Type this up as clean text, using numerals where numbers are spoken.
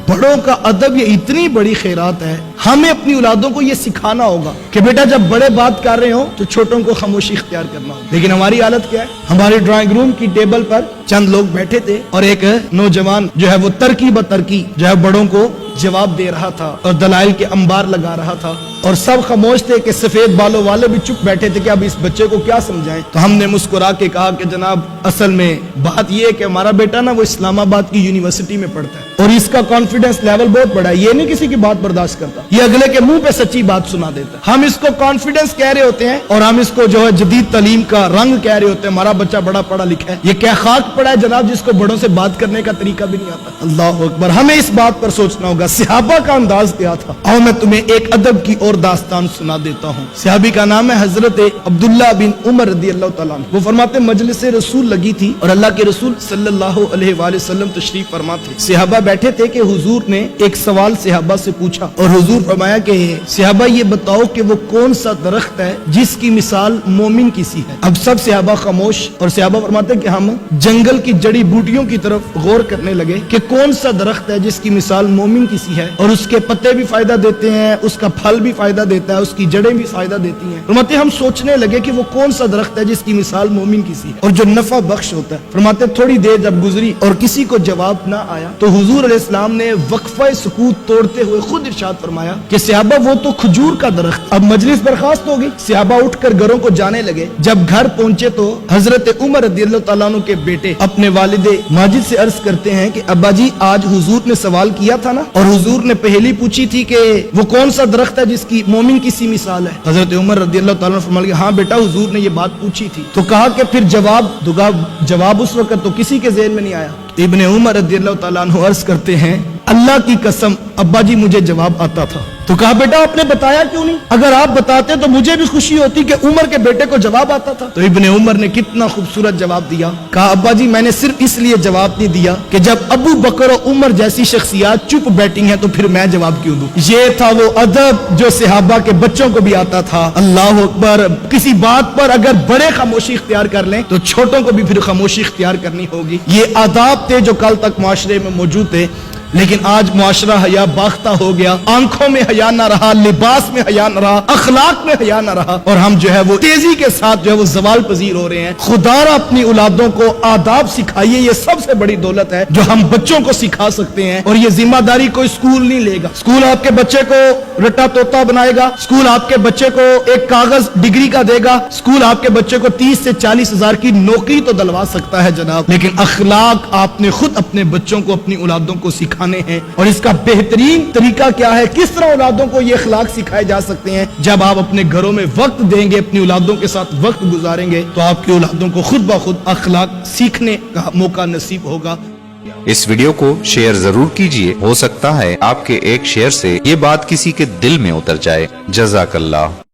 بڑوں کا ادب یہ اتنی بڑی خیرات ہے، ہمیں اپنی اولادوں کو یہ سکھانا ہوگا کہ بیٹا جب بڑے بات کر رہے ہو تو چھوٹوں کو خاموشی اختیار کرنا ہوگا۔ لیکن ہماری حالت کیا ہے؟ ہماری ڈرائنگ روم کی ٹیبل پر چند لوگ بیٹھے تھے اور ایک نوجوان جو ہے وہ ترکی بترکی جو ہے بڑوں کو جواب دے رہا تھا اور دلائل کے انبار لگا رہا تھا، اور سب خاموش تھے کہ سفید بالوں والے بھی چپ بیٹھے تھے کہ اب اس بچے کو کیا سمجھائیں۔ تو ہم نے مسکرا کے کہا کہ جناب اصل میں بات یہ ہے کہ ہمارا بیٹا نا وہ اسلام آباد کی یونیورسٹی میں پڑھتا ہے اور اس کا کانفیڈنس لیول بہت بڑا ہے، یہ نہیں کسی کی بات برداشت کرتا، یہ اگلے کے منہ پہ سچی بات سنا دیتا ہے۔ ہم اس کو کانفیڈنس کہہ رہے ہوتے ہیں اور ہم اس کو جو ہے جدید تعلیم کا رنگ کہہ رہے ہوتے ہیں، ہمارا بچہ بڑا پڑھا لکھا ہے۔ یہ کیا خاک پڑا ہے جناب جس کو بڑوں سے بات کرنے کا طریقہ بھی نہیں آتا؟ اللہ اکبر، ہمیں اس بات پر سوچنا ہوگا صحابہ کا انداز کیا تھا۔ اور میں تمہیں ایک ادب کی اور داستان سنا دیتا ہوں۔ صحابی کا نام ہے حضرت عبداللہ بن عمر رضی اللہ تعالیٰ عنہ۔ وہ فرماتے مجلس رسول لگی تھی اور اللہ کے رسول صلی اللہ علیہ وآلہ وسلم تشریف فرما تھے۔ صحابہ بیٹھے تھے کہ حضور نے ایک سوال صحابہ سے پوچھا اور حضور فرمایا کہ صحابہ یہ بتاؤ کہ وہ کون سا درخت ہے جس کی مثال مومن کی سی ہے؟ اب سب صحابہ خاموش، اور صحابہ فرماتے کہ ہم جنگل کی جڑی بوٹیوں کی طرف غور کرنے لگے کہ کون سا درخت ہے جس کی مثال مومن کی سی ہے، اور اس کے پتے بھی فائدہ دیتے ہیں، اس کا پھل بھی فائدہ دیتا ہے، اس کی جڑیں بھی فائدہ دیتی ہیں۔ فرماتے ہم سوچنے لگے کہ وہ کون سا درخت ہے جس کی مثال مومن کی سی ہے اور جو نفع بخش ہوتا ہے۔ فرماتے تھوڑی دیر جب گزری اور کسی کو جواب نہ آیا تو حضور علیہ السلام نے وقفہ سکوت توڑتے ہوئے خود ارشاد فرمایا کہ صحابہ وہ تو کھجور کا درخت۔ اب مجلس برخاست ہوگی، صحابہ اٹھ کر گھروں کو جانے لگے۔ جب گھر پہنچے تو حضرت عمر رضی اللہ تعالیٰ عنہ کے بیٹے اپنے والد ماجد سے عرض کرتے ہیں کہ ابا جی آج حضور نے سوال کیا تھا نا، اور حضور نے پہلی پوچھی تھی کہ وہ کون سا درخت ہے جس کی مومن کی سی مثال ہے؟ حضرت عمر رضی اللہ تعالیٰ عنہ فرمایا کہ ہاں بیٹا حضور نے یہ بات پوچھی تھی۔ تو کہا کہ پھر جواب اس وقت تو کسی کے ذہن میں نہیں آیا۔ ابن عمر رضی اللہ تعالیٰ عنہ عرض کرتے ہیں اللہ کی قسم ابا جی مجھے جواب آتا تھا۔ تو کہا بیٹا آپ نے بتایا کیوں نہیں؟ اگر آپ بتاتے تو مجھے بھی خوشی ہوتی کہ عمر کے بیٹے کو جواب آتا تھا۔ تو ابن عمر نے کتنا خوبصورت جواب دیا، کہا ابا جی میں نے صرف اس لیے جواب نہیں دیا کہ جب ابو بکر و عمر جیسی شخصیات چپ بیٹھی ہیں تو پھر میں جواب کیوں دوں؟ یہ تھا وہ ادب جو صحابہ کے بچوں کو بھی آتا تھا۔ اللہ اکبر، کسی بات پر اگر بڑے خاموشی اختیار کر لیں تو چھوٹوں کو بھی پھر خاموشی اختیار کرنی ہوگی۔ یہ آداب تھے جو کل تک معاشرے میں موجود تھے، لیکن آج معاشرہ حیا باختہ ہو گیا، آنکھوں میں حیا نہ رہا، لباس میں حیا نہ رہا، اخلاق میں حیا نہ رہا، اور ہم جو ہے وہ تیزی کے ساتھ جو ہے وہ زوال پذیر ہو رہے ہیں۔ خدا را اپنی اولادوں کو آداب سکھائیے، یہ سب سے بڑی دولت ہے جو ہم بچوں کو سکھا سکتے ہیں، اور یہ ذمہ داری کوئی اسکول نہیں لے گا۔ اسکول آپ کے بچے کو رٹا طوطا بنائے گا، اسکول آپ کے بچے کو ایک کاغذ ڈگری کا دے گا، اسکول آپ کے بچے کو 30 سے 40 ہزار کی نوکری تو دلوا سکتا ہے جناب، لیکن اخلاق آپ نے خود اپنے بچوں کو اپنی اولادوں کو سکھانے ہیں۔ اور اس کا بہترین طریقہ کیا ہے، کس طرح اولادوں کو یہ اخلاق سکھائے جا سکتے ہیں؟ جب آپ اپنے گھروں میں وقت دیں گے، اپنی اولادوں کے ساتھ وقت گزاریں گے تو آپ کی اولادوں کو خود بخود اخلاق سیکھنے کا موقع نصیب ہوگا۔ اس ویڈیو کو شیئر ضرور کیجئے، ہو سکتا ہے آپ کے ایک شیئر سے یہ بات کسی کے دل میں اتر جائے۔ جزاک اللہ۔